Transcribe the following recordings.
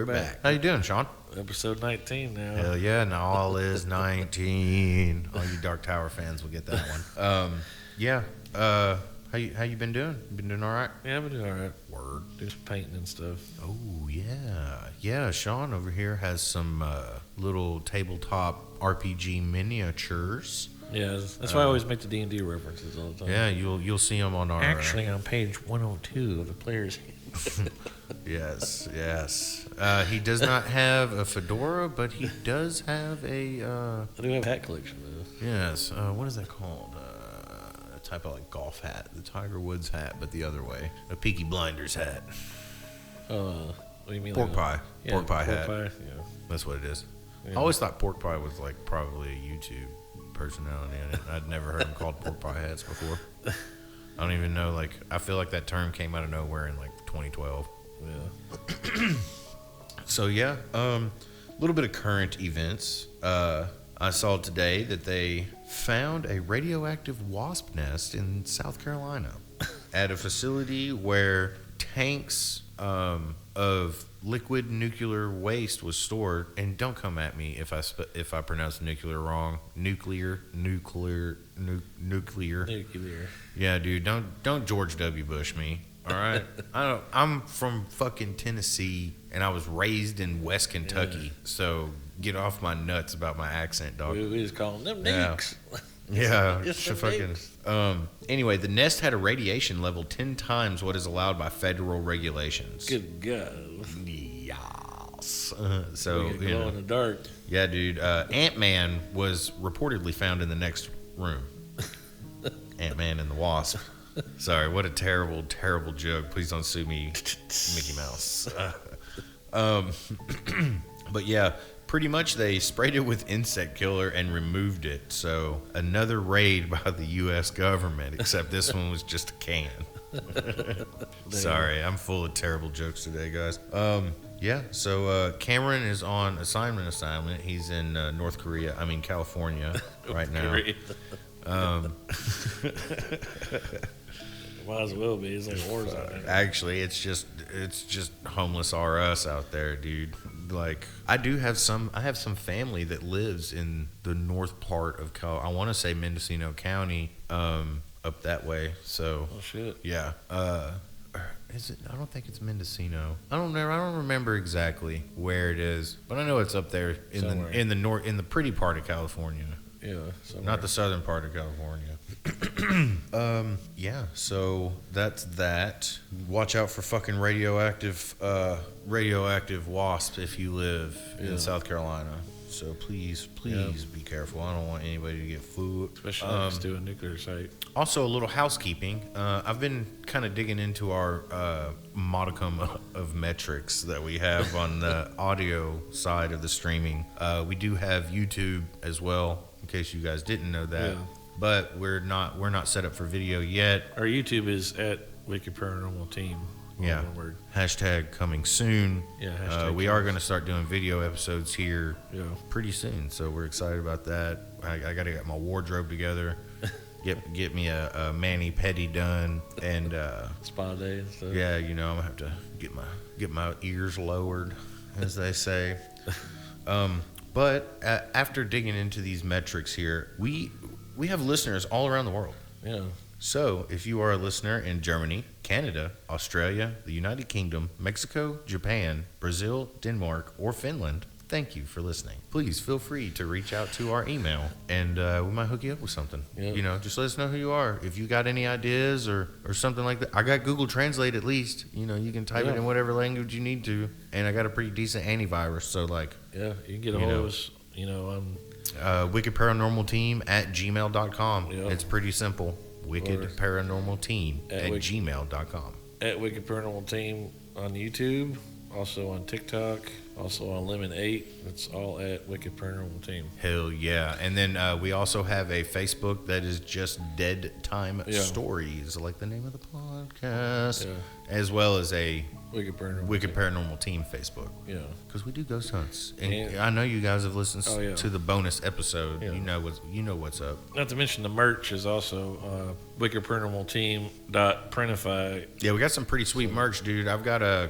We're back. How you doing, Sean? Episode 19 now. Hell yeah, now all is 19. All you Dark Tower fans will get that one. Yeah. How you been doing? You been doing all right? Yeah, I've been doing all right. Word. Do some painting and stuff. Oh, yeah. Yeah, Sean over here has some little tabletop RPG miniatures. Yeah, that's why I always make the D&D references all the time. Yeah, you'll see them on our... Actually, on page 102 of the player's Yes. He does not have a fedora, but he does have a... I do have a hat collection, though. Yes. What is that called? A type of like golf hat. The Tiger Woods hat, but the other way. A Peaky Blinders hat. What do you mean? Pork like pie. Yeah, pork pie hat. Pie, yeah. That's what it is. Yeah. I always thought pork pie was like probably a YouTube personality. I'd never heard them called pork pie hats before. I don't even know. Like, I feel like that term came out of nowhere in like 2012. Yeah. So yeah, a little bit of current events. I saw today that they found a radioactive wasp nest in South Carolina at a facility where tanks of liquid nuclear waste was stored. And don't come at me if I pronounce nuclear wrong. Nuclear. Yeah, dude. Don't George W. Bush me. All right. I'm from fucking Tennessee, and I was raised in West Kentucky. Yeah. So get off my nuts about my accent, dog. We just call them nukes. Yeah. It's fucking. Anyway, the nest had a radiation level 10 times what is allowed by federal regulations. Good God. Yes. So we glow in the dark. Yeah, dude. Ant-Man was reportedly found in the next room. Ant-Man and the Wasp. Sorry, what a terrible, terrible joke. Please don't sue me, Mickey Mouse. But yeah, pretty much they sprayed it with insect killer and removed it. So another raid by the U.S. government, except this one was just a can. Sorry, I'm full of terrible jokes today, guys. Yeah, so Cameron is on assignment. He's in California right now. Might as well be. It's like wars out there. Actually, it's just homeless R us out there, dude. Like, I have some family that lives in the north part of I want to say Mendocino County, up that way. So, oh shit. Yeah. Is it? I don't think it's Mendocino. I don't remember exactly where it is, but I know it's up there in the north, in the pretty part of California. Yeah, somewhere. Not the southern part of California. Yeah, so that's that. Watch out for fucking radioactive wasps if you live in South Carolina. So please be careful. I don't want anybody to get food. Especially next to a nuclear site. Also, a little housekeeping. I've been kind of digging into our modicum of metrics that we have on the audio side of the streaming. We do have YouTube as well, in case you guys didn't know that. Yeah. But we're not set up for video yet. Our YouTube is at Wicked Paranormal Team. Yeah. Hashtag coming soon. Yeah. We are going to start doing video episodes here pretty soon, so we're excited about that. I got to get my wardrobe together, get me a mani-pedi done, and spa day and stuff. Yeah, I'm gonna have to get my ears lowered, as they say. But after digging into these metrics here, we have listeners all around the world. Yeah. So, if you are a listener in Germany, Canada, Australia, the United Kingdom, Mexico, Japan, Brazil, Denmark, or Finland, thank you for listening. Please feel free to reach out to our email, and we might hook you up with something. Yep. Just let us know who you are. If you got any ideas or something like that. I got Google Translate at least. You can type it in whatever language you need to, and I got a pretty decent antivirus. So, yeah, you can get a hold of us, wickedparanormalteam@gmail.com. Yep. It's pretty simple. wickedparanormalteam@gmail.com. At Wicked Paranormal Team on YouTube, also on TikTok, Also on Lemon 8, it's all at Wicked Paranormal Team. Hell yeah. And then we also have a Facebook that is just Dead Time Stories, like the name of the podcast, as well as a Wicked Paranormal Team Facebook. Yeah. Because we do ghost hunts. And I know you guys have listened to the bonus episode. Yeah. You know what's up. Not to mention the merch is also Wicked Paranormal Team .printify. Yeah, we got some pretty sweet merch, dude. I've got a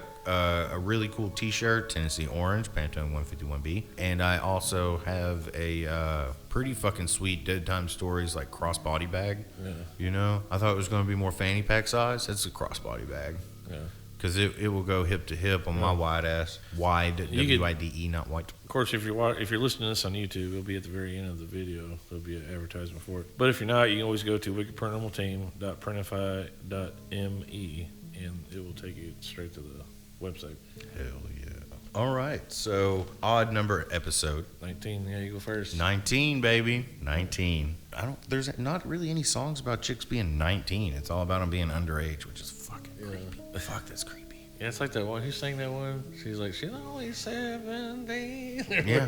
really cool t-shirt, Tennessee Orange, Pantone 151B. And I also have a pretty fucking sweet Dead Time Stories like crossbody bag. Yeah. You know? I thought it was going to be more fanny pack size. It's a crossbody bag. Yeah. Because it will go hip to hip on my wide ass. Wide, W-I-D-E, not white. Of course, if you're listening to this on YouTube, it'll be at the very end of the video. There'll be an advertisement for it. But if you're not, you can always go to wickedparanormalteam.printify.me, and it will take you straight to the website. Hell yeah. All right, so odd number episode. 19, yeah, you go first. 19, baby. 19. There's not really any songs about chicks being 19. It's all about them being underage, which is fucking creepy. Fuck, that's creepy. Yeah, it's like that one. Who sang that one? She's like, she's only 17. Yeah.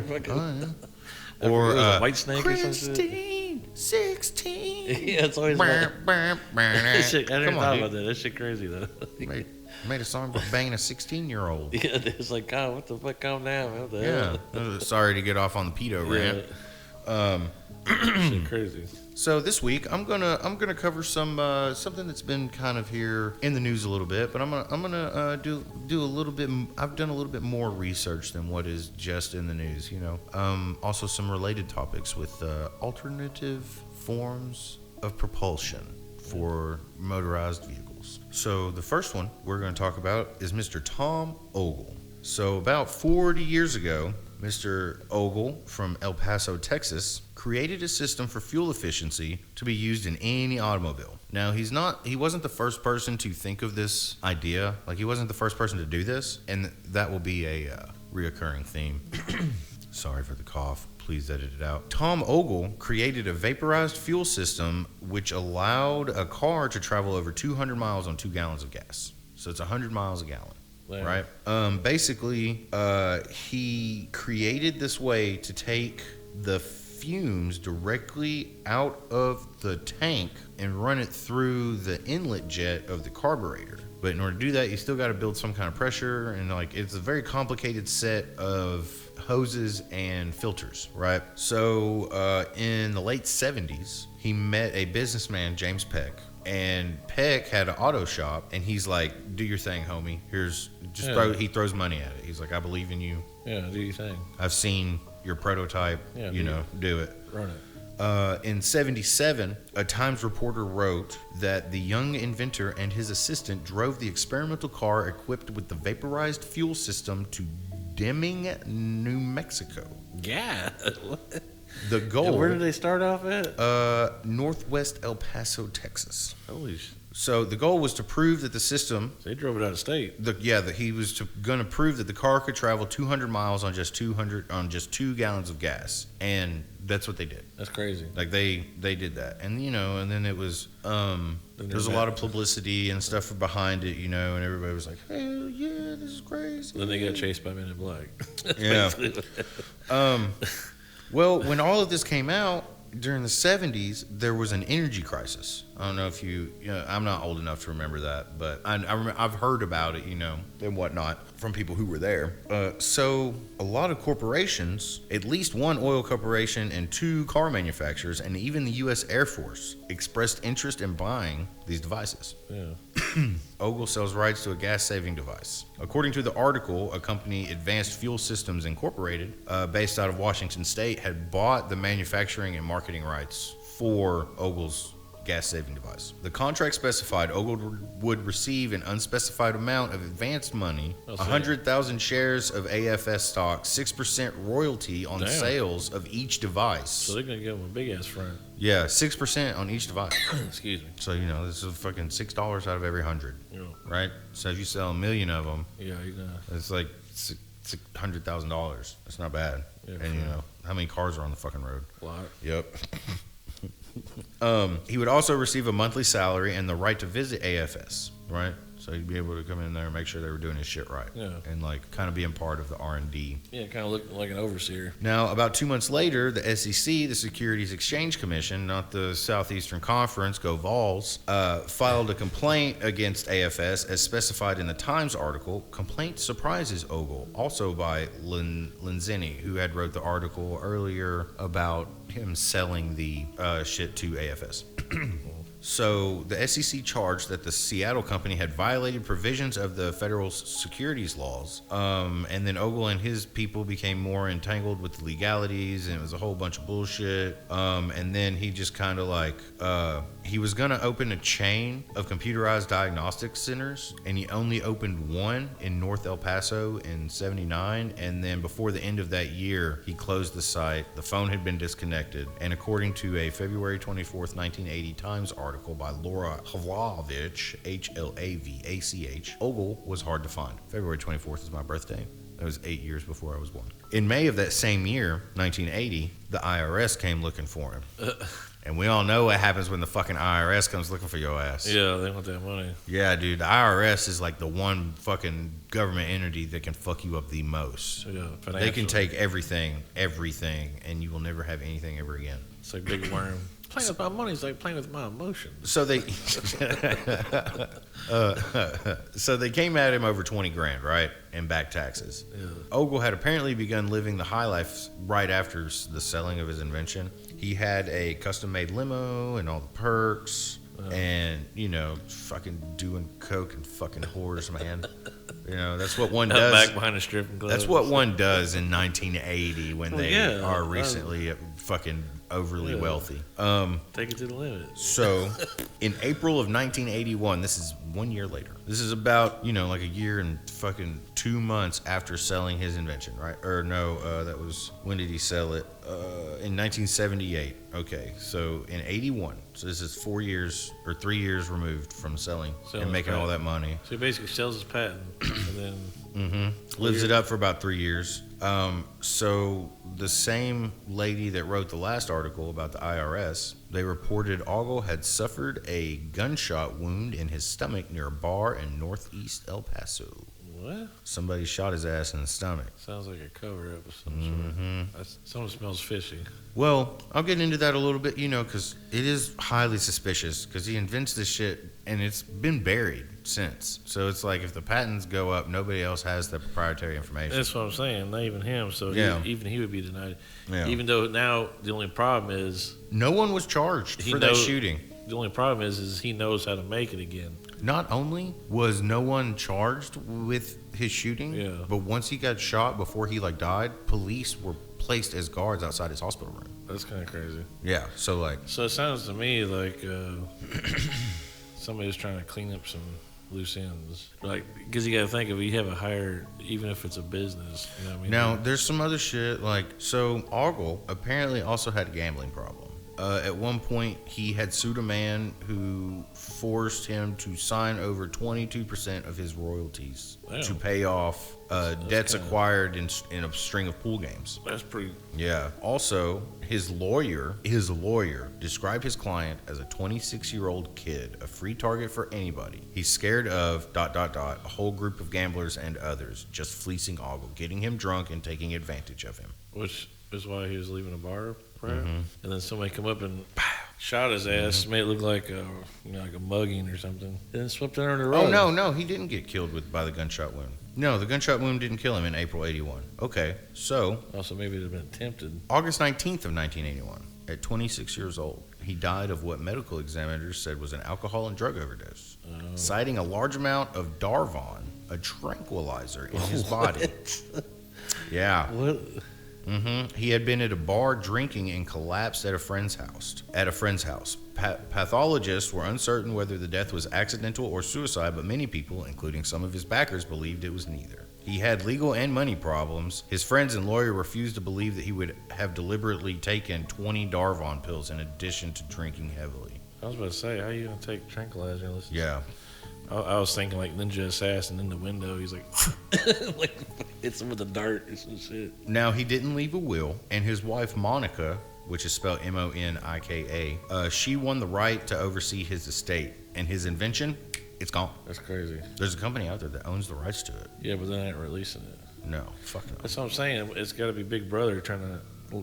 Or White Snake Christine, or something. 16. Yeah, it's always like that shit. I never thought about that. That shit crazy, though. Made a song about banging a 16-year-old. Yeah, it's like, God, what the fuck? Calm down, man. What the hell? Sorry to get off on the pedo rant. Shit crazy. So this week I'm gonna cover something that's been kind of here in the news a little bit, but I'm gonna do a little bit. I've done a little bit more research than what is just in the news. You know, also some related topics with alternative forms of propulsion for motorized vehicles. So the first one we're going to talk about is Mr. Tom Ogle. So about 40 years ago, Mr. Ogle from El Paso, Texas, created a system for fuel efficiency to be used in any automobile. Now, he wasn't the first person to think of this idea. Like, he wasn't the first person to do this, and that will be a reoccurring theme. Sorry for the cough. Please edit it out. Tom Ogle created a vaporized fuel system which allowed a car to travel over 200 miles on 2 gallons of gas. So it's 100 miles a gallon. Wow. Right? Basically, he created this way to take the fumes directly out of the tank and run it through the inlet jet of the carburetor. But in order to do that, you still got to build some kind of pressure, and it's a very complicated set of hoses and filters, right? So in the late 70s, he met a businessman, James Peck. And Peck had an auto shop, and he's like, "Do your thing, homie. He throws money at it. He's like, "I believe in you. Yeah, do your thing. I've seen your prototype. Yeah, do it. Run it." In 77, a Times reporter wrote that the young inventor and his assistant drove the experimental car equipped with the vaporized fuel system to Deming, New Mexico. Yeah. What? The goal. And where did they start off at? Northwest El Paso, Texas. Holy shit. So the goal was to prove that the system. So they drove it out of state. He was going to prove that the car could travel 200 miles on just 2 gallons of gas, and that's what they did. That's crazy. Like they did that, and and then it was there's a lot of publicity and stuff behind it, and everybody was like, "Hell yeah, this is crazy." Then they got chased by Men in Black. Yeah. Well, when all of this came out during the 70s, there was an energy crisis. I don't know if I'm not old enough to remember that, but I've heard about it, and whatnot from people who were there. So a lot of corporations, at least one oil corporation and 2 car manufacturers, and even the U.S. Air Force expressed interest in buying these devices. Yeah. Ogle sells rights to a gas-saving device. According to the article, a company, Advanced Fuel Systems Incorporated, based out of Washington State, had bought the manufacturing and marketing rights for Ogle's gas-saving device. The contract specified Ogle would receive an unspecified amount of advanced money, 100,000 shares of AFS stock, 6% royalty on sales of each device. So they're going to give them a big-ass front. Yeah, 6% on each device. Excuse me. So, this is fucking $6 out of every 100, right? So if you sell 1 million of them, it's like $600,000. That's not bad. Yeah, and, how many cars are on the fucking road? A lot. Yep. He would also receive a monthly salary and the right to visit AFS, right? So he'd be able to come in there and make sure they were doing his shit right. Yeah. And like kind of being part of the R&D. Yeah, kind of looked like an overseer. Now, about 2 months later, the SEC, the Securities Exchange Commission, not the Southeastern Conference, go Vols, filed a complaint against AFS as specified in the Times article. Complaint surprises Ogle, also by Lenzini, who had wrote the article earlier about him selling the shit to AFS. So the SEC charged that the Seattle company had violated provisions of the federal securities laws, and then Ogle and his people became more entangled with the legalities, and it was a whole bunch of bullshit. And then he just kind of like he was gonna open a chain of computerized diagnostic centers, and he only opened one in North El Paso in '79, and then before the end of that year, he closed the site. The phone had been disconnected, and according to a February 24th, 1980 Times article by Laura Hlavach, Hlavach, Ogle was hard to find. February 24th is my birthday. That was 8 years before I was born. In May of that same year, 1980, the IRS came looking for him. And we all know what happens when the fucking IRS comes looking for your ass. Yeah, they want that money. Yeah, dude, the IRS is like the one fucking government entity that can fuck you up the most. Yeah, They can take everything, and you will never have anything ever again. It's like big worm. Playing with my money is like playing with my emotions. So they, so they came at him over 20 grand, right, in back taxes. Yeah. Ogle had apparently begun living the high life right after the selling of his invention. He had a custom-made limo and all the perks, and fucking doing coke and fucking whores, man. That's what one does. Back behind a stripping club. That's what one does in 1980 when they are recently fucking overly wealthy. Take it to the limit. So, in April of 1981, this is 1 year later. This is about, like a year and fucking 2 months after selling his invention, right? Or no, that was, when did he sell it? In 1978. Okay, so in 81. So this is 4 years or 3 years removed from selling and making all that money. So he basically sells his patent and then lives it up for about 3 years. So the same lady that wrote the last article about the IRS, they reported Ogle had suffered a gunshot wound in his stomach near a bar in northeast El Paso. What? Somebody shot his ass in the stomach. Sounds like a cover-up of some sort. Someone smells fishy. Well, I'll get into that a little bit, because it is highly suspicious because he invents this shit and it's been buried since. So it's like if the patents go up, nobody else has the proprietary information. That's what I'm saying. Not even him. So even he would be denied. Yeah. Even though now the only problem is no one was charged for that shooting. The only problem is he knows how to make it again. Not only was no one charged with his shooting, but once he got shot before he died, police were placed as guards outside his hospital room. That's kind of crazy. Yeah, so it sounds to me like somebody was trying to clean up some loose ends. Because you got to think of it, you have a higher, even if it's a business. You know what I mean? Now, there's some other shit so Ogle apparently also had a gambling problem. At one point, he had sued a man who forced him to sign over 22% of his royalties to pay off debts acquired in a string of pool games. That's pretty... Yeah. Also, his lawyer described his client as a 26-year-old kid, a free target for anybody. He's scared of ... a whole group of gamblers and others, just fleecing Ogle, getting him drunk and taking advantage of him. Which is why he was leaving a bar, perhaps? And then somebody come up and shot his ass, made it look like a mugging or something, and then swept it under the rug. Oh, no, he didn't get killed by the gunshot wound. No, the gunshot wound didn't kill him in April 81. Okay, so... Also, maybe it had been attempted. August 19th of 1981, at 26 years old, he died of what medical examiners said was an alcohol and drug overdose, citing a large amount of Darvon, a tranquilizer, in his body. Yeah. What? He had been at a bar drinking and collapsed at a friend's house. Pathologists were uncertain whether the death was accidental or suicide, but many people, including some of his backers, believed it was neither. He had legal and money problems. His friends and lawyer refused to believe that he would have deliberately taken 20 Darvon pills in addition to drinking heavily. I was about to say, how are you going to take tranquilizer? Yeah. I was thinking Ninja Assassin in the window. He's hits him with a dart or some shit. Now, he didn't leave a will, and his wife, Monica, which is spelled Monika, she won the right to oversee his estate, and his invention It's gone. That's crazy. There's a company out there that owns the rights to it. Yeah, but they ain't releasing it. No, fuck no. That's what I'm saying. It's got to be Big Brother trying to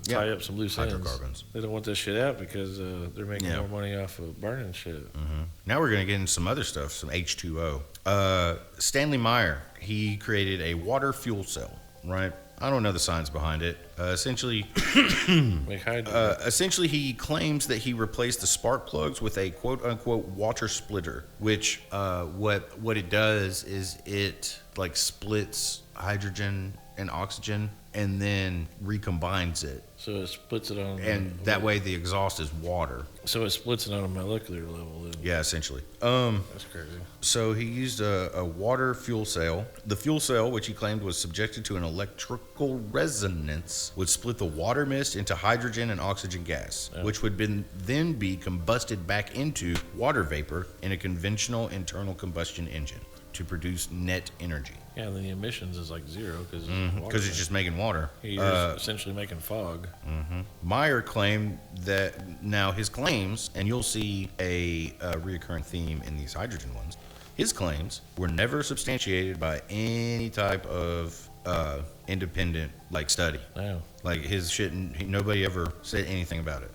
tie up some loose ends. Hydrocarbons. They don't want this shit out because they're making more money off of burning shit. Mm-hmm. Now we're going to get into some other stuff, some H2O. Stanley Meyer, he created a water fuel cell, right? I don't know the science behind it. Essentially, he claims that he replaced the spark plugs with a quote-unquote water splitter, which what it does is it like splits hydrogen and oxygen and then recombines it. So it splits it on... And that way the exhaust is water. So it splits it on a molecular level then. Yeah, essentially. That's crazy. So he used a water fuel cell. The fuel cell, which he claimed was subjected to an electrical resonance, would split the water mist into hydrogen and oxygen gas, which would then be combusted back into water vapor in a conventional internal combustion engine to produce net energy. Yeah, and then the emissions is like zero because it's just making water. You're essentially making fog. Mm-hmm. Meyer claimed that now his claims, and you'll see a reoccurring theme in these hydrogen ones, his claims were never substantiated by any type of independent study. No. Like his shit, nobody ever said anything about it.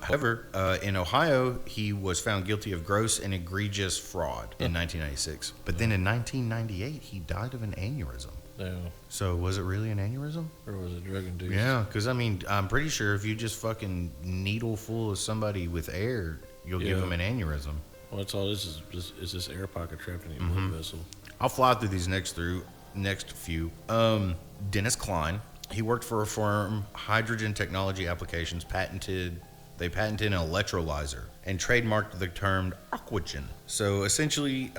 However, in Ohio, he was found guilty of gross and egregious fraud in 1996. But then in 1998, he died of an aneurysm. No. So was it really an aneurysm? Or was it drug induced? Yeah, because I'm pretty sure if you just fucking needle full of somebody with air, you'll give them an aneurysm. Well, that's all this is this air pocket trapped in your blood vessel. I'll fly through these next few. Dennis Klein. He worked for a firm, Hydrogen Technology Applications, They patented an electrolyzer and trademarked the term aquagen. So essentially,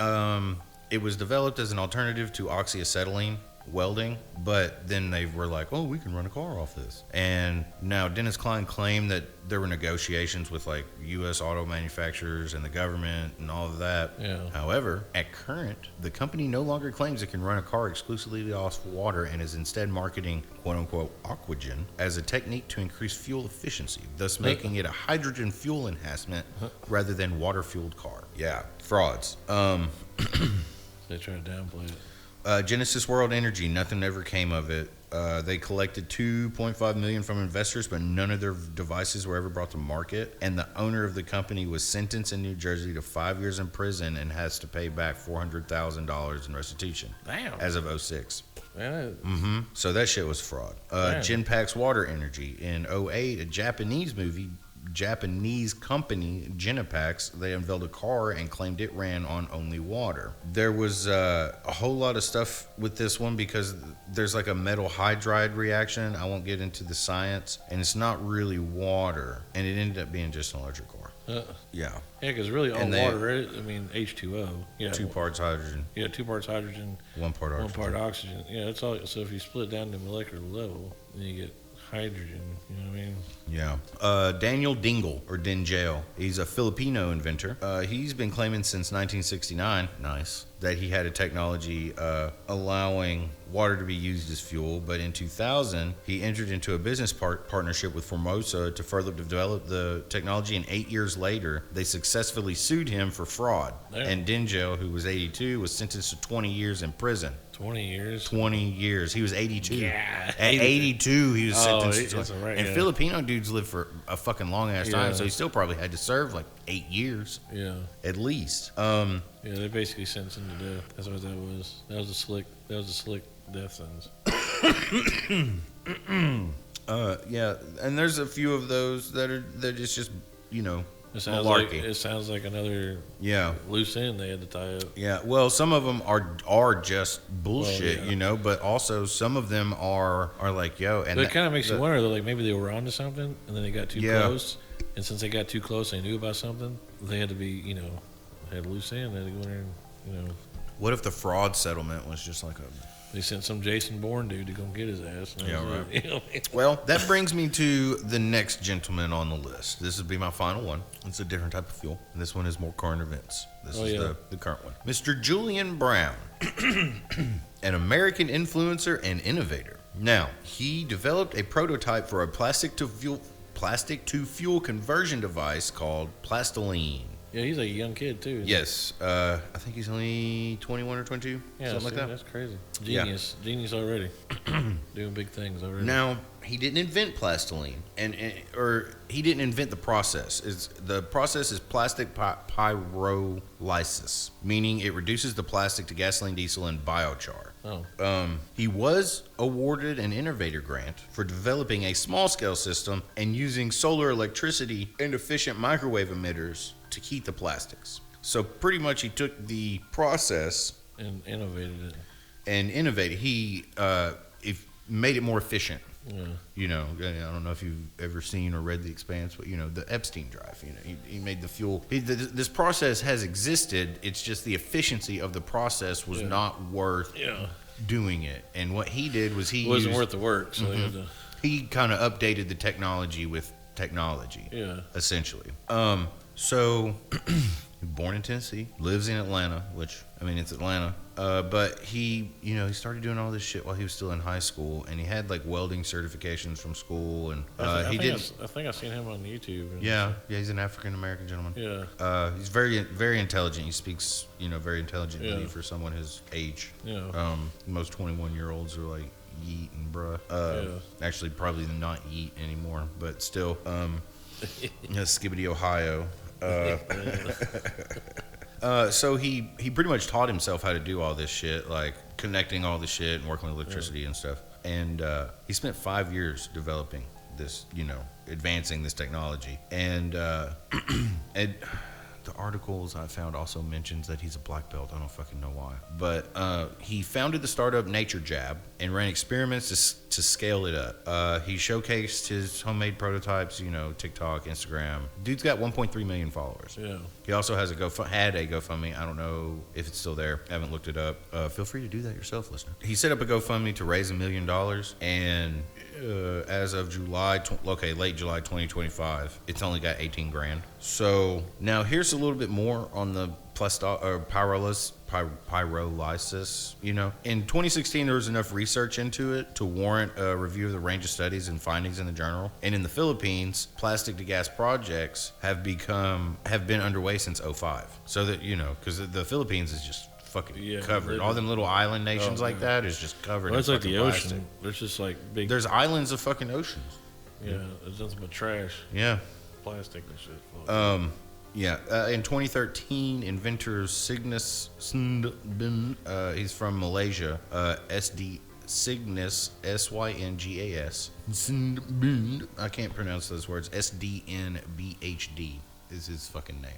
it was developed as an alternative to oxyacetylene welding, but then they were like, oh, we can run a car off this. And now Dennis Klein claimed that there were negotiations with U.S. auto manufacturers and the government and all of that. Yeah. However, at current, the company no longer claims it can run a car exclusively off water and is instead marketing quote-unquote aquagen as a technique to increase fuel efficiency, thus making it a hydrogen fuel enhancement rather than water-fueled car. Yeah, frauds. They try to downplay it. Genesis World Energy, nothing ever came of it. They collected $2.5 million from investors, but none of their devices were ever brought to market. And the owner of the company was sentenced in New Jersey to 5 years in prison and has to pay back $400,000 in restitution. Damn. As of 2006. Yeah. So that shit was fraud. Genpax Water Energy in 2008, a Japanese company, Genepax, they unveiled a car and claimed it ran on only water. There was a whole lot of stuff with this one because there's a metal hydride reaction. I won't get into the science, and it's not really water, and it ended up being just an electric car. Yeah, because really all water, H2O. Yeah, 2 parts hydrogen. Yeah, 2 parts hydrogen, 1 part oxygen. 1 part oxygen. Yeah, that's all. So if you split it down to molecular level, then you get hydrogen, you know what I mean? Yeah. Daniel Dingle, or Dingell, he's a Filipino inventor. He's been claiming since 1969, that he had a technology allowing water to be used as fuel, but in 2000, he entered into a business partnership with Formosa to further develop the technology, and 8 years later, they successfully sued him for fraud. Damn. And Dingell, who was 82, was sentenced to 20 years in prison. 20 years? 20 years. He was 82. Yeah. At 82, he was sentenced to 20. Right, and Filipino dudes live for a fucking long ass time, so he still probably had to serve 8 years. Yeah. At least. Yeah, they basically sentenced him to death. That's what that was. That was a slick death sentence. Yeah, and there's a few of those that just malarkey. It sounds like another loose end they had to tie up. Yeah, well, some of them are just bullshit, but also some of them are and it kind of makes you wonder though, maybe they were onto something and then they got too close, and since they got too close, they knew about something. They had to be, had a loose end. They had to go in there, What if the fraud settlement was just They sent some Jason Bourne dude to go get his ass. Right. Well, that brings me to the next gentleman on the list. This would be my final one. It's a different type of fuel, and this one is more current events. This is the current one. Mr. Julian Brown, an American influencer and innovator. Now, he developed a prototype for a plastic to fuel conversion device called Plastiline. Yeah, he's a young kid too. Yes. I think he's only 21 or 22, Yeah, something like that. That's crazy. Genius. Yeah. Genius already. Doing big things already. Now, he didn't invent plastiline, or he didn't invent the process. The process is plastic pyrolysis, meaning it reduces the plastic to gasoline, diesel, and biochar. Oh. He was awarded an innovator grant for developing a small-scale system and using solar electricity and efficient microwave emitters to heat the plastics. So pretty much he took the process and innovated it. He made it more efficient. Yeah. You know, I don't know if you've ever seen or read The Expanse, but you know, the Epstein drive. You know, he made the fuel. This process has existed. It's just the efficiency of the process was not worth doing it. And what he did was it wasn't worth the work. So he kind of updated the technology with technology. Yeah. Essentially. So born in Tennessee, lives in Atlanta, which I mean it's Atlanta. But he started doing all this shit while he was still in high school, and he had like welding certifications from school, and I think I've seen him on YouTube. Yeah, he's an African American gentleman. Yeah. He's very, very intelligent. He speaks, very intelligently for someone his age. Yeah. Most 21-year-olds are like yeet and bruh. Actually, probably not yeet anymore, but still, Skibbity, Ohio. So he pretty much taught himself how to do all this shit, like connecting all the shit and working with electricity and stuff. And he spent 5 years developing this, advancing this technology. And the articles I found also mentions that he's a black belt. I don't fucking know why. But he founded the startup Nature Jab and ran experiments to scale it up. He showcased his homemade prototypes, TikTok, Instagram. Dude's got 1.3 million followers. Yeah. He also has had a GoFundMe. I don't know if it's still there. I haven't looked it up. Feel free to do that yourself, listener. He set up a GoFundMe to raise $1 million, and as of late July 2025, it's only got 18 grand. So now here's a little bit more on the pyrolysis. In 2016, there was enough research into it to warrant a review of the range of studies and findings in the journal. And in the Philippines, plastic to gas projects have been underway since 2005. So that because the Philippines is just fucking covered. All them little island nations like that is just covered. Well, it's in like the plastic. ocean. There's just like big. There's islands of fucking oceans. Yeah, there's nothing but trash. Yeah. Plastic and shit. In 2013, inventor Cygnus Sndbn, he's from Malaysia, Cygnus, Syngas, Sndbn, I can't pronounce those words, SDNBHD is his fucking name.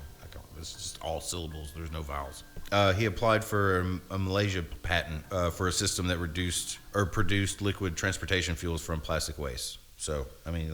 It's just all syllables, there's no vowels. He applied for a Malaysia patent for a system that produced liquid transportation fuels from plastic waste. So, I mean,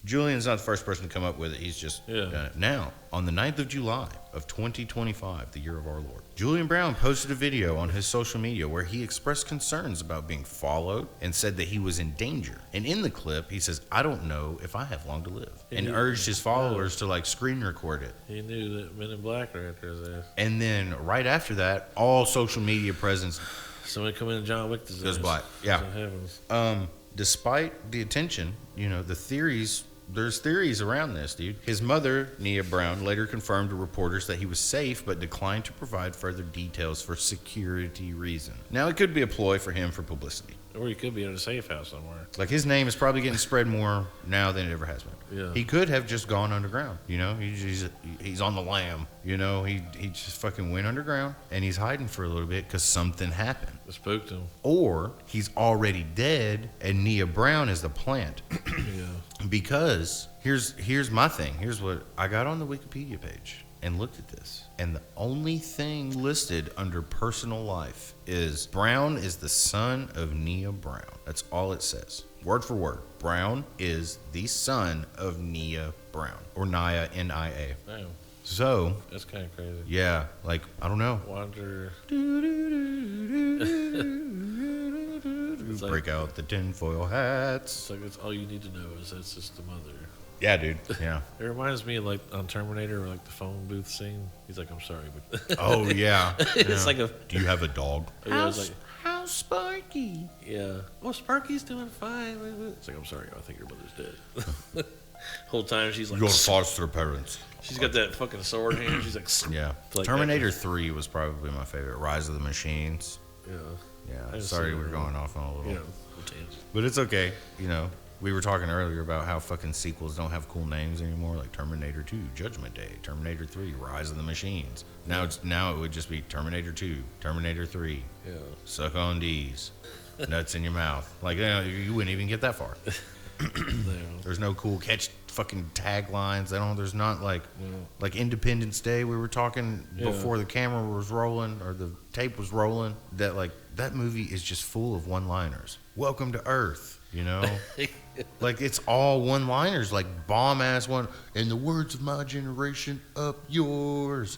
Julian's not the first person to come up with it. He's just done it. Now, on the 9th of July of 2025, the year of our Lord, Julian Brown posted a video on his social media where he expressed concerns about being followed and said that he was in danger. And in the clip, he says, "I don't know if I have long to live," and urged his followers to screen record it. He knew that Men in Black were after his ass. And then right after that, all social media presence. Somebody come in and John Wick goes black. Yeah. Despite the attention, there's theories around this, dude. His mother, Nia Brown, later confirmed to reporters that he was safe, but declined to provide further details for security reasons. Now, it could be a ploy for him for publicity. Or he could be in a safe house somewhere. His name is probably getting spread more now than it ever has been. Yeah. He could have just gone underground, he's on the lam, he just fucking went underground, and he's hiding for a little bit because something happened. It spooked him. Or he's already dead, and Nia Brown is the plant. Yeah. Because here's my thing. Here's what I got on the Wikipedia page and looked at this. And the only thing listed under personal life is Brown is the son of Nia Brown. That's all it says. Word for word. Brown is the son of Nia Brown. Or Nia, N-I-A. Damn. So. That's kind of crazy. Yeah. I don't know. Wonder. Break out the tinfoil hats. It's all you need to know is that's just the mother. Yeah, dude. Yeah. It reminds me of on Terminator, or the phone booth scene. He's like, "I'm sorry, but." Oh yeah. It's Do you have a dog? How's Sparky? Yeah. Oh, Sparky's doing fine. It's like, "I'm sorry, I think your mother's dead." Whole time she's like, Your foster parents. she's got that fucking sword hand. She's like, Yeah. like Terminator 3 was probably my favorite. Rise of the Machines. yeah, Yeah. Sorry, we're going off on a little. yeah. But it's okay. You know, we were talking earlier about how fucking sequels don't have cool names anymore, like Terminator 2, Judgment Day, Terminator 3, Rise of the Machines. Now it would just be Terminator 2, Terminator 3. Yeah. Suck on D's. Nuts in your mouth. Like, you know, you wouldn't even get that far. There's no cool catch fucking taglines. There's not like Independence Day. We were talking before the camera was rolling or the tape was rolling. That movie is just full of one-liners. Welcome to Earth. You know, like it's all one-liners, like bomb-ass one. In the words of my generation, up yours.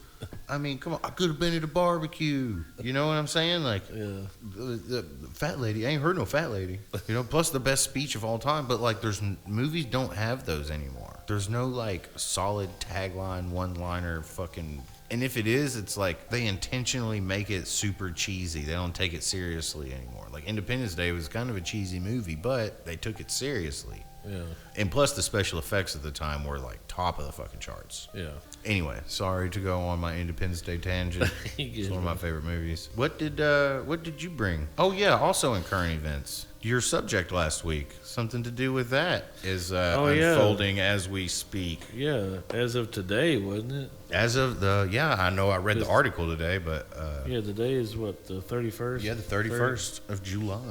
I mean, come on, I could have been at a barbecue. You know what I'm saying? Like, the fat lady, I ain't heard no fat lady. You know, plus the best speech of all time. But like, movies don't have those anymore. There's no like solid tagline, one-liner, fucking. And if it is, it's like they intentionally make it super cheesy. They don't take it seriously anymore. Like Independence Day was kind of a cheesy movie, but they took it seriously. Yeah. And plus the special effects at the time were like top of the fucking charts. Yeah. Anyway, sorry to go on my Independence Day tangent. It's one of my favorite movies. What did you bring? Oh yeah, also in current events. Your subject last week, something to do with that, is unfolding as we speak. Yeah, as of today, wasn't it? As of I know I read the article today, but... today is what, the 31st? Yeah, the 31st of July.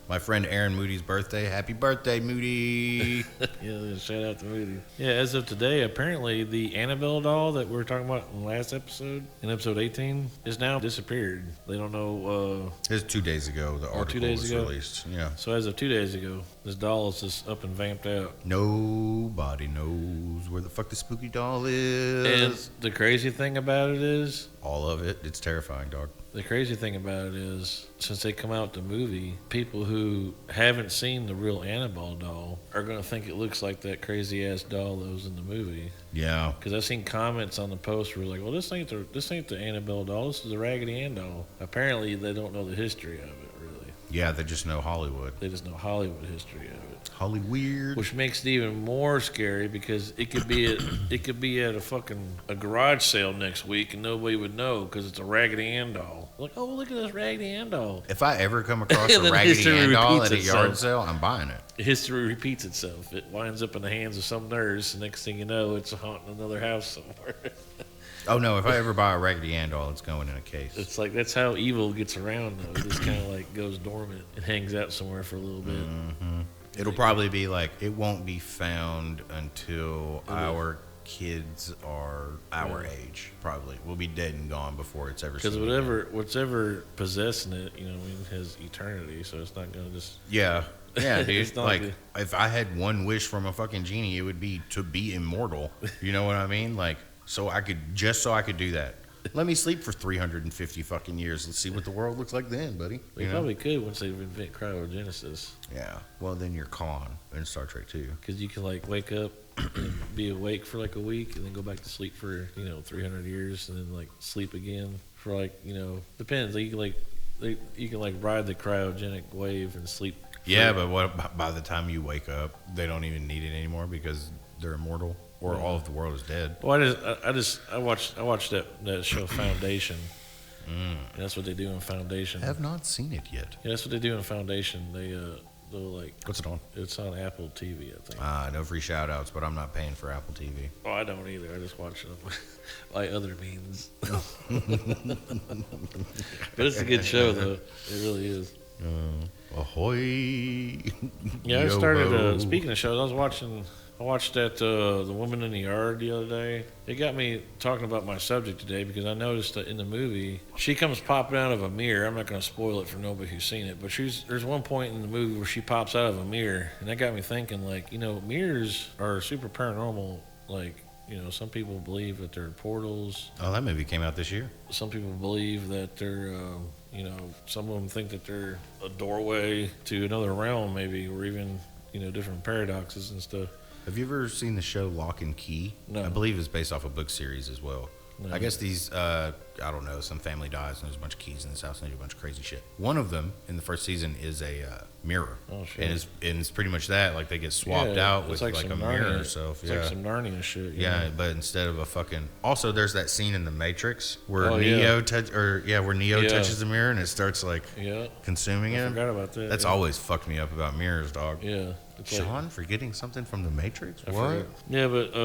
My friend Aaron Moody's birthday. Happy birthday, Moody. Yeah, shout out to Moody. Yeah, as of today, apparently the Annabelle doll that we were talking about in the last episode, in episode 18, is now disappeared. They don't know... it was 2 days ago the article was released. Yeah. So as of 2 days ago, this doll is just up and vamped out. Nobody knows where the fuck the spooky doll is. And the crazy thing about it is... all of it. It's terrifying, dog. The crazy thing about it is, since they come out the movie, people who haven't seen the real Annabelle doll are going to think it looks like that crazy-ass doll that was in the movie. Yeah. Because I've seen comments on the post where like, well, this ain't the Annabelle doll. This is the Raggedy Ann doll. Apparently, they don't know the history of it, really. Yeah, they just know Hollywood. They just know Hollywood history of it. Hollyweird. Which makes it even more scary because it could be at a garage sale next week and nobody would know because it's a Raggedy Ann doll. Like, oh, look at this Raggedy Ann doll. If I ever come across a Raggedy Ann doll at a yard sale, I'm buying it. History repeats itself. It winds up in the hands of some nurse, and next thing you know, it's haunting another house somewhere. Oh no! If I ever buy a Raggedy Ann doll, it's going in a case. It's like that's how evil gets around, though. It just kind of like goes dormant and hangs out somewhere for a little bit. Mm-hmm. It'll probably be like it won't be found until our kids are our age. Probably we'll be dead and gone before it's ever. Because whatever possessing it, has eternity. So it's not gonna just. Yeah, dude. Like if I had one wish from a fucking genie, it would be to be immortal. You know what I mean? Like so I could do that. Let me sleep for 350 fucking years. Let's see what the world looks like then, buddy. You probably could once they invent cryogenesis. Yeah. Well, then you're Khan in Star Trek 2. Because you can like wake up and be awake for like a week and then go back to sleep for 300 years and then like sleep again for like depends. Like, you can like ride the cryogenic wave and sleep. Yeah, but what by the time you wake up, they don't even need it anymore because they're immortal. Or all of the world is dead. Well, I watched that show Foundation. And that's what they do in Foundation. I have not seen it yet. Yeah, that's what they do in Foundation. They'll like. What's it on? It's on Apple TV, I think. No free shout outs, but I'm not paying for Apple TV. Oh, I don't either. I just watch it by other means. But it's a good show, though. It really is. Ahoy! Yeah, I started. Speaking of shows, I watched that The Woman in the Yard the other day. It got me talking about my subject today because I noticed that in the movie, she comes popping out of a mirror. I'm not going to spoil it for nobody who's seen it, but there's one point in the movie where she pops out of a mirror, and that got me thinking, like, mirrors are super paranormal. Like, some people believe that they're portals. Oh, that movie came out this year. Some people believe that they're, some of them think that they're a doorway to another realm, maybe, or even, different paradoxes and stuff. Have you ever seen the show Lock and Key? No. I believe it's based off a book series as well. No. I guess these, I don't know, some family dies and there's a bunch of keys in this house and they do a bunch of crazy shit. One of them in the first season is a mirror. Oh, shit. And it's pretty much that. Like they get swapped out with like a mirror itself. It's like some Narnia shit. Yeah, but instead of a fucking. Also, there's that scene in The Matrix where Oh, Neo yeah. where Neo touches the mirror and it starts like consuming I him. forgot about that. That's always fucked me up about mirrors, dog. Yeah. Sean forgetting something from The Matrix? I What? forgot. Yeah, but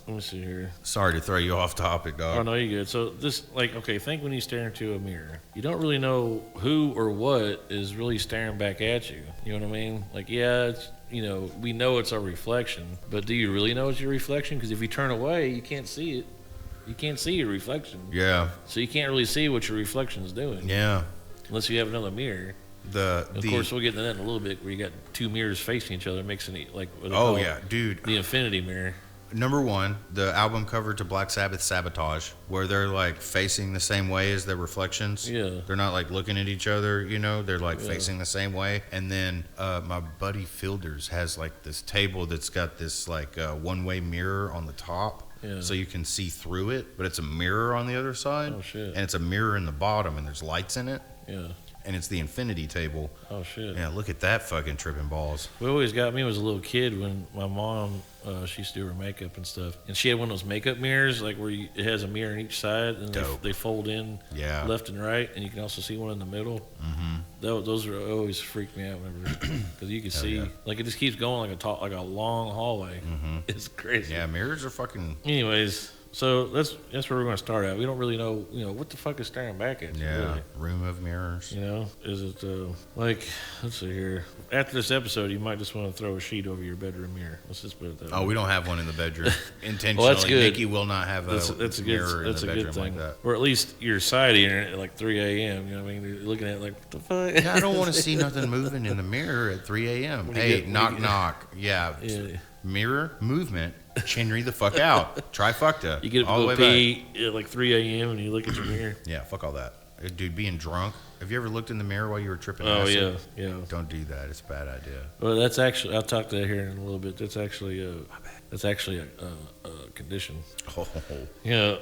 let me see here. Sorry to throw you off topic, dog. Oh no, you're good. So this, like, okay, think when you stare into a mirror, you don't really know who or what is really staring back at you. You know what I mean? Like, yeah, it's, you know, we know it's our reflection, but do you really know it's your reflection? Because if you turn away, you can't see it. You can't see your reflection. Yeah. So you can't really see what your reflection is doing. Yeah. Unless you have another mirror. Of course, we'll get into that in a little bit, where you got two mirrors facing each other, mixing it like. Oh yeah, dude. The infinity mirror. Number one, the album cover to Black Sabbath "Sabotage," where they're like facing the same way as their reflections. Yeah. They're not like looking at each other, you know. They're like facing the same way. And then my buddy Fielders has like this table that's got this like one-way mirror on the top. Yeah. So you can see through it, but it's a mirror on the other side. Oh shit. And it's a mirror in the bottom, and there's lights in it. Yeah. And it's the infinity table. Oh shit. Yeah, look at that fucking tripping balls. What always got me was a little kid when my mom, she used to do her makeup and stuff, and she had one of those makeup mirrors, like where it has a mirror on each side, and they fold in left and right, and you can also see one in the middle. Mm-hmm. Those are always freaked me out whenever, because you can see like it just keeps going like a long hallway. Mm-hmm. It's crazy. Yeah, mirrors are fucking. Anyways. So that's where we're going to start at. We don't really know, what the fuck is staring back at you. Yeah, really. room of mirrors. Is it like, let's see here. After this episode, you might just want to throw a sheet over your bedroom mirror. Let's just put it that way. Oh, we don't have one in the bedroom. Intentionally, well, that's good. Nikki will not have that's a mirror good, in the bedroom like that. Or at least your side ear at like 3 a.m. You know what I mean? You're looking at it like, what the fuck? Yeah, I don't want to see nothing moving in the mirror at 3 a.m. Hey, knock. Yeah. Mirror movement. Chinry the fuck out. Trifecta. You get up all to go pee at like 3 a.m. and you look at your mirror. Yeah, fuck all that. Dude, being drunk. Have you ever looked in the mirror while you were tripping? Oh, acid? yeah. Don't do that. It's a bad idea. Well, that's actually, I'll talk to that here in a little bit. That's actually a condition. Oh. Yeah,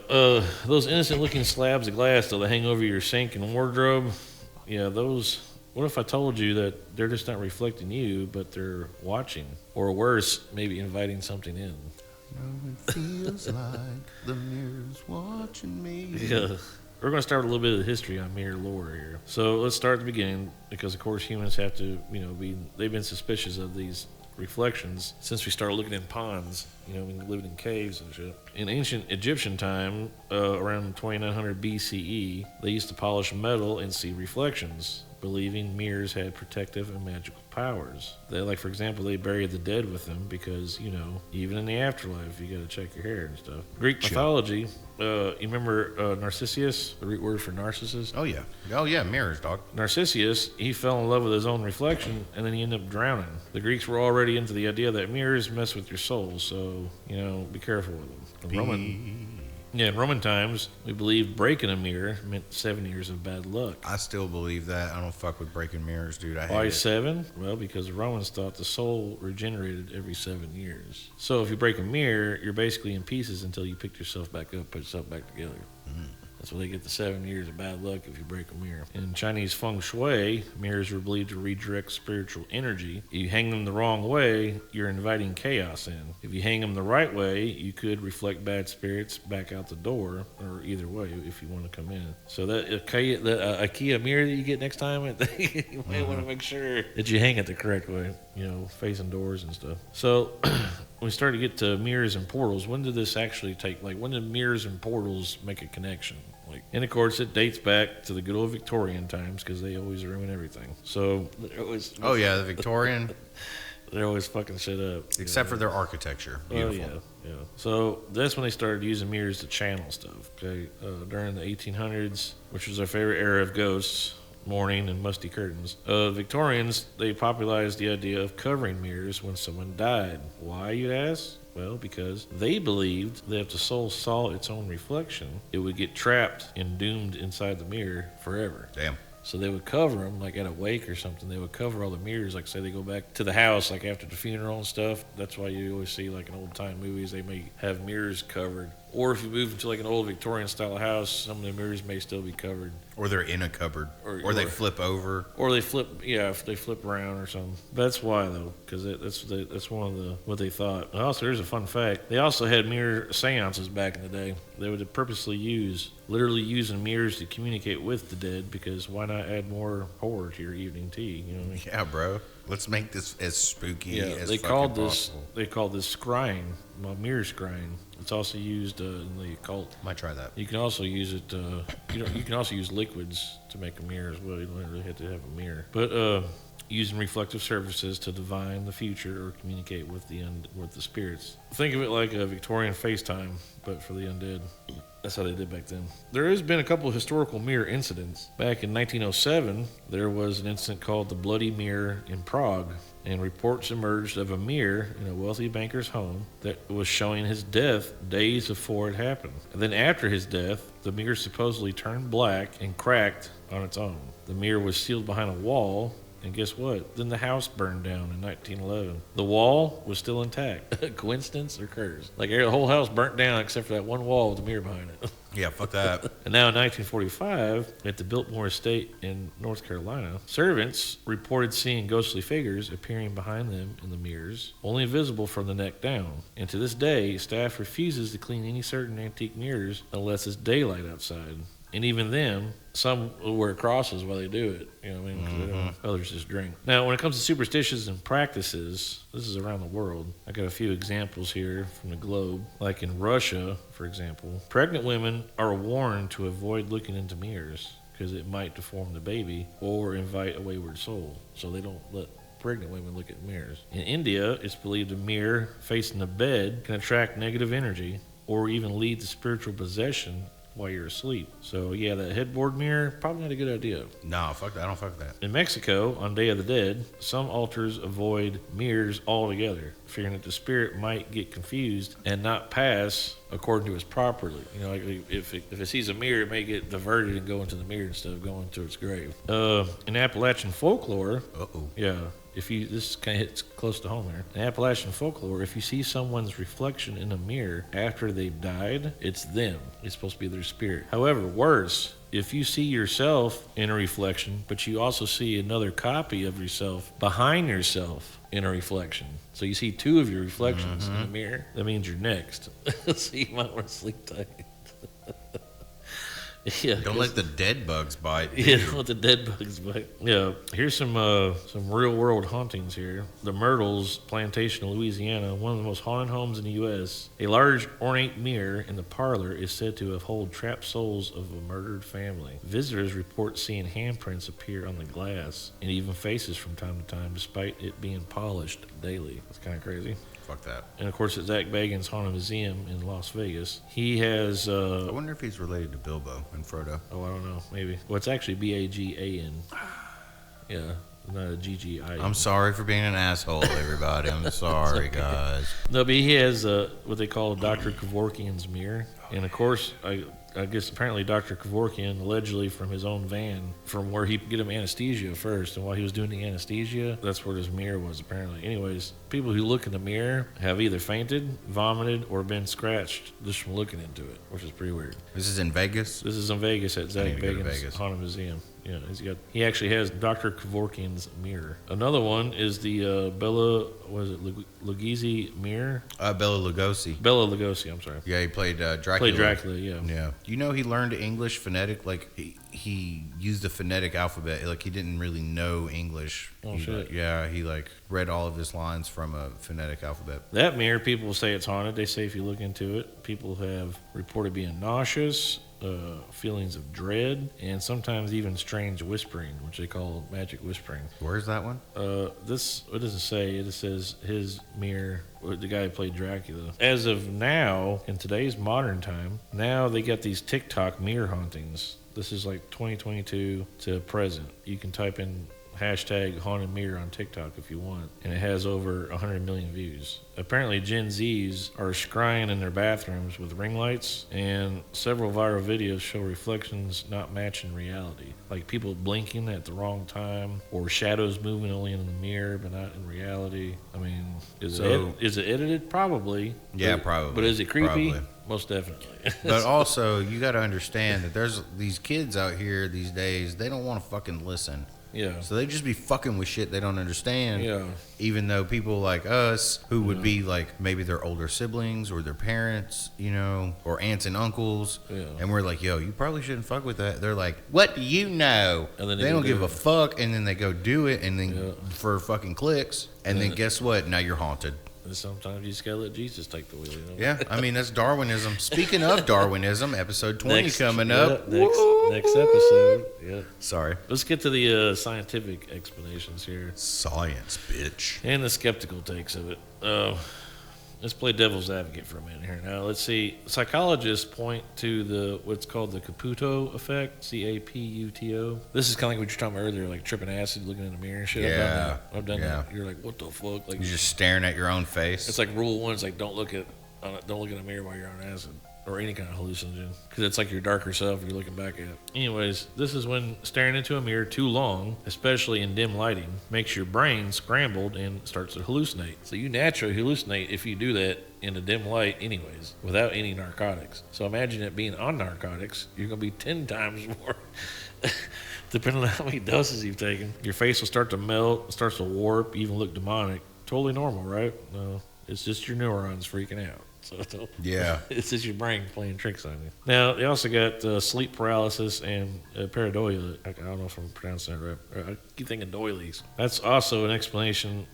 those innocent-looking slabs of glass that hang over your sink and wardrobe. Yeah, those. What if I told you that they're just not reflecting you, but they're watching, or worse, maybe inviting something in? It feels like the mirror's watching me. Yeah. We're going to start with a little bit of the history on mirror lore here. So let's start at the beginning, because of course humans have to, they've been suspicious of these reflections since we started looking in ponds, when living in caves and shit. In ancient Egyptian time, around 2900 BCE, they used to polish metal and see reflections, believing mirrors had protective and magical powers. For example, they buried the dead with them because, even in the afterlife, you got to check your hair and stuff. Greek mythology, you remember Narcissus, the root word for narcissus? Oh, yeah, mirrors, dog. Narcissus, he fell in love with his own reflection, and then he ended up drowning. The Greeks were already into the idea that mirrors mess with your soul, so, be careful with them. In Roman times, we believed breaking a mirror meant 7 years of bad luck. I still believe that. I don't fuck with breaking mirrors, dude. Why 7? Well, because the Romans thought the soul regenerated every 7 years. So if you break a mirror, you're basically in pieces until you pick yourself back up, put yourself back together. That's why they get the 7 years of bad luck if you break a mirror. In Chinese feng shui, mirrors were believed to redirect spiritual energy. If you hang them the wrong way, you're inviting chaos in. If you hang them the right way, you could reflect bad spirits back out the door, or either way if you want to come in. So that IKEA mirror that you get next time, you might want to make sure that you hang it the correct way, facing doors and stuff. So when we started to get to mirrors and portals, when did this actually take, when did mirrors and portals make a connection? And of course, it dates back to the good old Victorian times, because they always ruin everything. So the Victorian. They're always fucking shit up. Except for their architecture. Beautiful. Yeah. So that's when they started using mirrors to channel stuff. Okay, during the 1800s, which was our favorite era of ghosts, mourning and musty curtains. Victorians, they popularized the idea of covering mirrors when someone died. Why, you'd ask? Well, because they believed that if the soul saw its own reflection, it would get trapped and doomed inside the mirror forever. Damn. So they would cover them, at a wake or something. They would cover all the mirrors, say they go back to the house, after the funeral and stuff. That's why you always see, in old-time movies, they may have mirrors covered Or if you move into like an old Victorian style house, some of the mirrors may still be covered. Or they're in a cupboard. Or they flip over. Or they flip, if they flip around or something. That's why though, because that's one of what they thought. Also, here's a fun fact: they also had mirror seances back in the day. They would purposely literally using mirrors to communicate with the dead, because why not add more horror to your evening tea? You know what I mean? Yeah, bro. Let's make this as spooky as they fucking called possible. They called this scrying, mirror scrying. It's also used in the occult. Might try that. You can also use it. You can also use liquids to make a mirror as well. You don't really have to have a mirror, but using reflective surfaces to divine the future or communicate with the spirits. Think of it like a Victorian FaceTime, but for the undead. That's how they did back then. There has been a couple of historical mirror incidents. Back in 1907, there was an incident called the Bloody Mirror in Prague, and reports emerged of a mirror in a wealthy banker's home that was showing his death days before it happened. And then after his death, the mirror supposedly turned black and cracked on its own. The mirror was sealed behind a wall, and guess what? Then the house burned down in 1911. The wall was still intact. Coincidence or curse? Like the whole house burnt down except for that one wall with the mirror behind it. Yeah, fuck that. And now in 1945, at the Biltmore Estate in North Carolina, servants reported seeing ghostly figures appearing behind them in the mirrors, only visible from the neck down. And to this day, staff refuses to clean any certain antique mirrors unless it's daylight outside. And even then, some will wear crosses while they do it. You know what I mean? 'Cause they don't, others just drink. Now, when it comes to superstitions and practices, this is around the world. I got a few examples here from the globe. Like in Russia, for example, pregnant women are warned to avoid looking into mirrors because it might deform the baby or invite a wayward soul. So they don't let pregnant women look at mirrors. In India, it's believed a mirror facing the bed can attract negative energy or even lead to spiritual possession while you're asleep. So yeah, that headboard mirror, probably not a good idea. No, fuck that. I don't fuck that. In Mexico, on Day of the Dead, some altars avoid mirrors altogether, fearing that the spirit might get confused and not pass according to its properly. You know, like if it sees a mirror, it may get diverted and go into the mirror instead of going to its grave. In Appalachian folklore, this kind of hits close to home here. In Appalachian folklore, if you see someone's reflection in a mirror after they've died, it's them. It's supposed to be their spirit. However, worse, if you see yourself in a reflection, but you also see another copy of yourself behind yourself in a reflection. So you see two of your reflections in the mirror, that means you're next. So you might want to sleep tight. Yeah, don't let the dead bugs bite. Yeah, don't let the dead bugs bite. Yeah, here's some real world hauntings here. The Myrtles Plantation in Louisiana, one of the most haunted homes in the U.S. A large ornate mirror in the parlor is said to have held trapped souls of a murdered family. Visitors report seeing handprints appear on the glass and even faces from time to time, despite it being polished daily. That's kind of crazy. Fuck that. And of course, at Zach Bagans' Haunted Museum in Las Vegas, he has. I wonder if he's related to Bilbo and Frodo. Oh, I don't know. Maybe. Well, it's actually Bagan. Yeah, not a GGI. I'm sorry for being an asshole, everybody. I'm sorry, guys. No, but he has what they call Dr. Kevorkian's mirror, and of course, I guess apparently Dr. Kevorkian, allegedly from his own van, from where he get him anesthesia first, and while he was doing the anesthesia, that's where his mirror was apparently. Anyways, people who look in the mirror have either fainted, vomited, or been scratched just from looking into it, which is pretty weird. This is in Vegas? This is in Vegas at Zach Bagans' Haunted Museum. Yeah, he actually has Dr. Kevorkian's mirror. Another one is the Bela Lugosi mirror. Bela Lugosi. Bela Lugosi, I'm sorry. Yeah, he played Dracula. Played Dracula, yeah. Yeah. You know he learned English phonetic, like he used the phonetic alphabet. Like he didn't really know English. Oh, shit. He like read all of his lines from a phonetic alphabet. That mirror, people say it's haunted. They say if you look into it, people have reported being nauseous, feelings of dread, and sometimes even strange whispering, which they call magic whispering. Where's that one? What does it say? It says his mirror, the guy who played Dracula. As of now, in today's modern time, now they got these TikTok mirror hauntings. This is like 2022 to present. You can type in hashtag haunted mirror on TikTok if you want, and it has over 100 million views. Apparently Gen Zs are scrying in their bathrooms with ring lights, and several viral videos show reflections not matching reality, like people blinking at the wrong time or shadows moving only in the mirror but not in reality. I mean, is it edited? Probably. Yeah, probably. But is it creepy? Probably. most definitely. But also, you got to understand that there's these kids out here these days, they don't want to fucking listen. Yeah. So they just be fucking with shit they don't understand. Yeah. Even though people like us, who would be like maybe their older siblings or their parents, you know, or aunts and uncles, and we're like, yo, you probably shouldn't fuck with that. They're like, what do you know? And then they don't give a fuck, and then they go do it, and then for fucking clicks, and then guess what? Now you're haunted. And sometimes you just gotta let Jesus take the wheel. You know? Yeah, I mean, that's Darwinism. Speaking of Darwinism, episode 20 coming up. Next episode. Yeah. Sorry. Let's get to the scientific explanations here. Science, bitch. And the skeptical takes of it. Let's play devil's advocate for a minute here. Now, let's see. Psychologists point to what's called the Caputo effect, Caputo. This is kind of like what you're talking about earlier, like tripping acid, looking in the mirror and shit. Yeah. I've done that. You're like, what the fuck? Like, you're just staring at your own face. It's like rule one. It's like don't look in the mirror while you're on acid. Or any kind of hallucinogen, because it's like your darker self you're looking back at. Anyways, this is when staring into a mirror too long, especially in dim lighting, makes your brain scrambled and starts to hallucinate. So you naturally hallucinate if you do that in a dim light anyways, without any narcotics. So imagine it being on narcotics, you're going to be 10 times more. Depending on how many doses you've taken. Your face will start to melt, starts to warp, even look demonic. Totally normal, right? No, it's just your neurons freaking out. So it's just your brain playing tricks on you. Now, they also got sleep paralysis and pareidolia. I don't know if I'm pronouncing that right. I keep thinking doilies. That's also an explanation.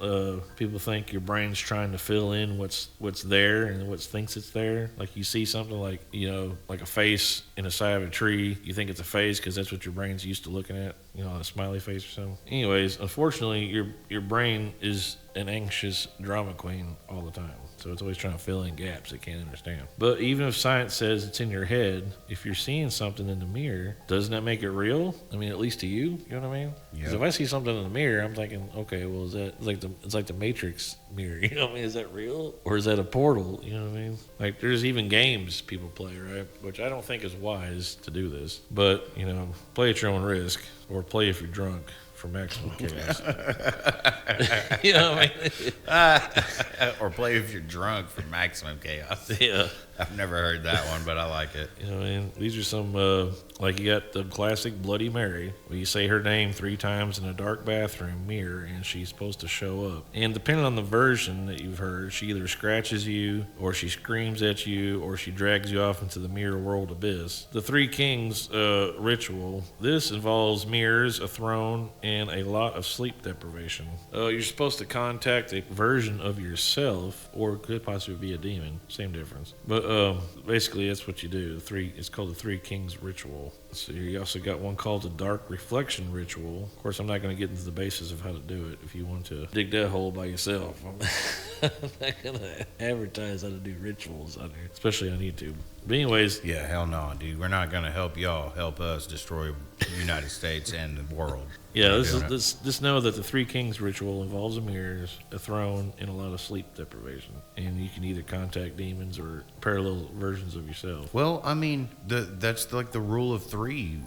People think your brain's trying to fill in what's there and what thinks it's there. Like you see something like, you know, like a face in the side of a tree. You think it's a face because that's what your brain's used to looking at. You know, a smiley face or something. Anyways, unfortunately, your brain is an anxious drama queen all the time. So it's always trying to fill in gaps it can't understand. But even if science says it's in your head, if you're seeing something in the mirror, doesn't that make it real? I mean, at least to you, you know what I mean? Because if I see something in the mirror, I'm thinking, okay, well, is that it's like the Matrix mirror? You know what I mean? Is that real, or is that a portal? You know what I mean? Like there's even games people play, right? Which I don't think is wise to do this, but you know, play at your own risk, or play if you're drunk. For maximum chaos. You know what I mean? Or play if you're drunk for maximum chaos. Yeah. I've never heard that one, but I like it. You know what I mean? These are some, like you got the classic Bloody Mary, where you say her name 3 times in a dark bathroom mirror, and she's supposed to show up. And depending on the version that you've heard, she either scratches you, or she screams at you, or she drags you off into the mirror world abyss. The 3 Kings ritual, this involves mirrors, a throne, and a lot of sleep deprivation. You're supposed to contact a version of yourself, or it could possibly be a demon. Same difference. But basically, that's what you do. It's called the 3 Kings ritual. So you also got one called the Dark Reflection ritual. Of course, I'm not going to get into the basis of how to do it. If you want to dig that hole by yourself, I'm not going to advertise how to do rituals on here, especially on YouTube. But anyways, yeah, hell no, dude. We're not going to help y'all help us destroy the United States and the world. Yeah, just know that the 3 Kings ritual involves a mirrors, a throne, and a lot of sleep deprivation. And you can either contact demons or parallel versions of yourself. Well, I mean, that's like the rule of 3.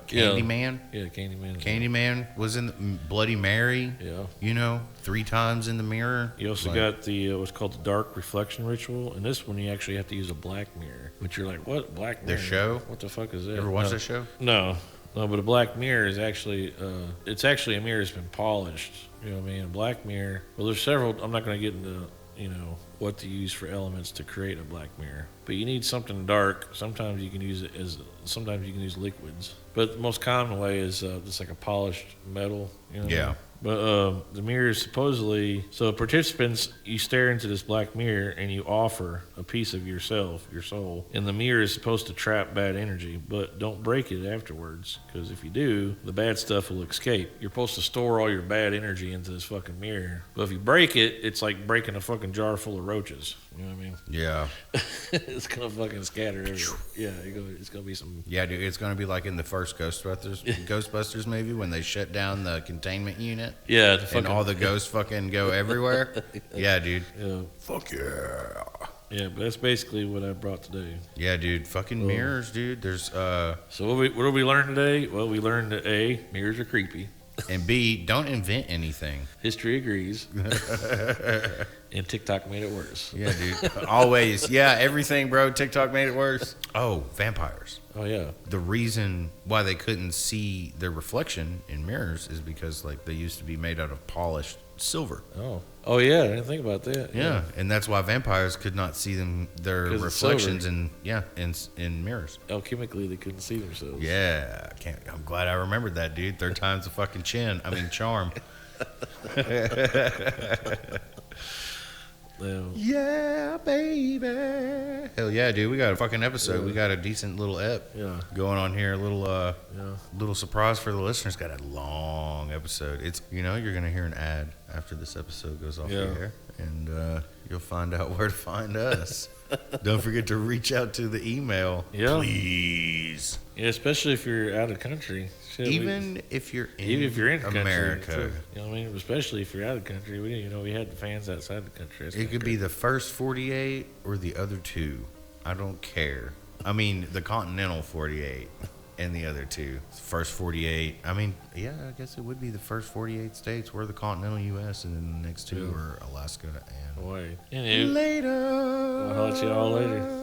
Candyman. Yeah, Candyman. Candyman was in the Bloody Mary. Yeah. You know, 3 times in the mirror. You also got the what's called the Dark Reflection ritual, and this one you actually have to use a black mirror. But you're like, what black mirror? Their show? What the fuck is that? Ever watch that show? No, but a black mirror is actually it's actually a mirror that's been polished. You know what I mean? A black mirror. Well, there's several. I'm not going to get into what to use for elements to create a black mirror, but you need something dark. Sometimes you can use liquids, but the most common way is just like a polished metal. You know? Yeah. But the mirror is supposedly, so participants, you stare into this black mirror and you offer a piece of yourself, your soul, and the mirror is supposed to trap bad energy, but don't break it afterwards, because if you do, the bad stuff will escape. You're supposed to store all your bad energy into this fucking mirror, but if you break it, it's like breaking a fucking jar full of roaches. You know what I mean? Yeah. It's gonna fucking scatter everywhere. Yeah, it's gonna be some. Yeah, dude, it's gonna be like in the first Ghostbusters movie when they shut down the containment unit. Yeah, and all the ghosts fucking go everywhere. Yeah, dude. Yeah. Fuck yeah. Yeah, but that's basically what I brought today. Yeah, dude. Fucking mirrors, dude. There's So what did we learn today? Well, we learned that A, mirrors are creepy. And B, don't invent anything. History agrees. And TikTok made it worse. Yeah, dude. Always. Yeah, everything, bro. TikTok made it worse. Oh, vampires. Oh, yeah. The reason why they couldn't see their reflection in mirrors is because, like, they used to be made out of polished silver. Oh, yeah. I didn't think about that. Yeah, and that's why vampires could not see their reflections in mirrors. Alchemically, they couldn't see themselves. Yeah, I'm glad I remembered that, dude. Third time's a fucking charm. Yeah, baby. Hell yeah, dude. We got a fucking episode. We got a decent little going on here. A little surprise for the listeners. Got a long episode. It's you're gonna hear an ad after this episode goes off the air, and you'll find out where to find us. Don't forget to reach out to the email, please. Yeah, especially if you're out of country. Shit, even if you're in America, country, you know what I mean. Especially if you're out of the country, we had fans outside the country. It could be the first 48 or the other two. I don't care. I mean, the continental 48 and the other two. First 48. I mean, yeah, I guess it would be the first 48 states were the continental U.S. and then the next two are Alaska and Hawaii. Later. I'll holler at you all later.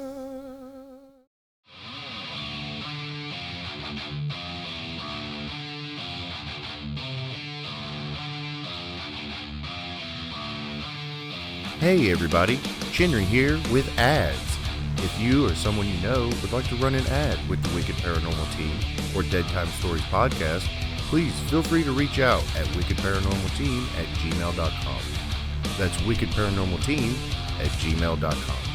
Hey everybody, Chinry here with ads. If you or someone you know would like to run an ad with the Wicked Paranormal Team or Dead Time Stories podcast, please feel free to reach out at wickedparanormalteam@gmail.com. That's wickedparanormalteam@gmail.com.